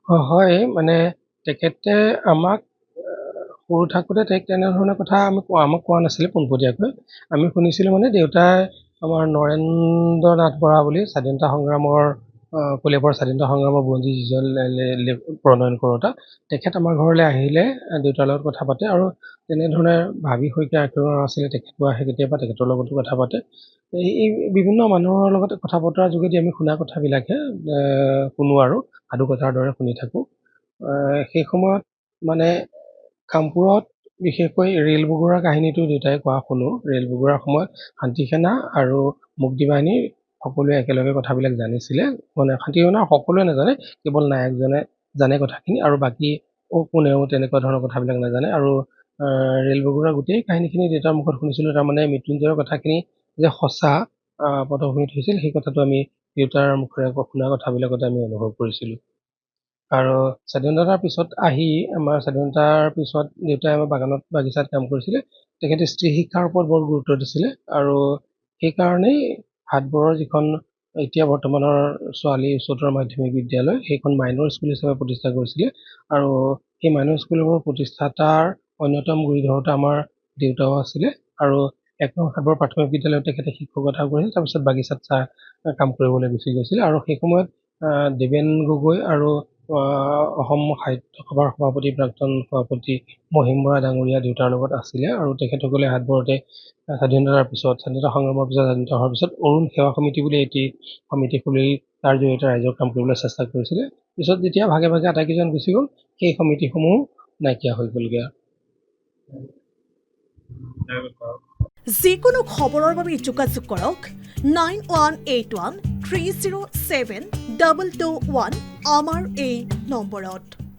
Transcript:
হয়, মানে তেখেতে আমাক সৰু থাকোঁতে তাইক তেনেধৰণৰ কথা আমাক কোৱা নাছিলে পোনপটীয়াকৈ। আমি শুনিছিলোঁ মানে দেউতাই আমাৰ নৰেন্দ্ৰ নাথ বৰা বুলি স্বাধীনতা সংগ্ৰামৰ কলিয়াবৰ স্বাধীনতা সংগ্ৰামৰ বুৰঞ্জী যিজন প্ৰণয়ন কৰোঁতা, তেখেত আমাৰ ঘৰলৈ আহিলে দেউতাৰ লগত কথা পাতে আৰু তেনেধৰণে ভাবি শইকীয়া একেজন আছিলে, তেখেতো আহে কেতিয়াবা, তেখেতৰ লগতো কথা পাতে। এই বিভিন্ন মানুহৰ লগত কথা বতৰাৰ যোগেদি আমি শুনা কথাবিলাকে শুনো আৰু সাধুকথাৰ দৰে শুনি থাকোঁ। সেই সময়ত মানে কামপুৰত বিশেষকৈ ৰে'ল বগোৱাৰ কাহিনীটো দেউতাই কোৱা শুনো। ৰে'ল বগোৱাৰ সময়ত শান্তি সেনা আৰু মুক্তি বাহিনীৰ সকলোৱে একেলগে কথাবিলাক জানিছিলে। মানে শান্তি সেনাৰ সকলোৱে নাজানে, কেৱল নায়কজনে জানে কথাখিনি আৰু বাকী কোনেও তেনেকুৱা ধৰণৰ কথাবিলাক নাজানে। আৰু ৰে'ল বগোৱাৰ গোটেই কাহিনীখিনি দেউতাৰ মুখত শুনিছিলোঁ। তাৰমানে মৃত্যুঞ্জয়ৰ কথাখিনি যে সঁচা পটভূমিত হৈছিল, সেই কথাটো আমি দেউতাৰ মুখেৰে শুনা কথাবিলাকতে আমি অনুভৱ কৰিছিলোঁ। আৰু স্বাধীনতাৰ পিছত আহি আমাৰ স্বাধীনতাৰ পিছত দেউতাই আমাৰ বাগিচাত কাম কৰিছিলে। তেখেতে স্ত্ৰী শিক্ষাৰ ওপৰত বৰ গুৰুত্ব দিছিলে আৰু সেইকাৰণেই হাটবৰৰ যিখন এতিয়া বৰ্তমানৰ ছোৱালী উচ্চতৰ মাধ্যমিক বিদ্যালয়, সেইখন মাইনৰ স্কুল হিচাপে প্ৰতিষ্ঠা কৰিছিলে। আৰু সেই মাইনৰ স্কুলবোৰ প্ৰতিষ্ঠাতাৰ অন্যতম গুৰিধৰোঁতা আমাৰ দেউতাও আছিলে। আৰু ১ নং হাটবৰ প্ৰাথমিক বিদ্যালয়ত তেখেতে শিক্ষকতা কৰিছিল, তাৰপিছত বাগিচাত কাম কৰিবলৈ গুচি গৈছিল। আৰু সেই সময়ত দেৱেন গগৈ আৰু অসম সাহিত্য সভাৰ সভাপতি, প্ৰাক্তন সভাপতি মহিম বৰা ডাঙৰীয়া দেউতাৰ লগত আছিলে। আৰু তেখেতসকলে হাটবৰতে স্বাধীনতা সংগ্ৰামৰ পিছত স্বাধীনতা হোৱাৰ পিছত অৰুণ সেৱা সমিতি বুলি এটি সমিতি খুলি তাৰ জৰিয়তে ৰাইজৰ কাম কৰিবলৈ চেষ্টা কৰিছিলে। পিছত যেতিয়া ভাগে ভাগে আটাইকেইজন গুচি গ'ল, সেই সমিতিসমূহ নাইকিয়া হৈ গ'লগৈ। যিকোনো খবৰৰ বাবে যোগাযোগ কৰক 9181307221 আমাৰ এই নম্বৰত।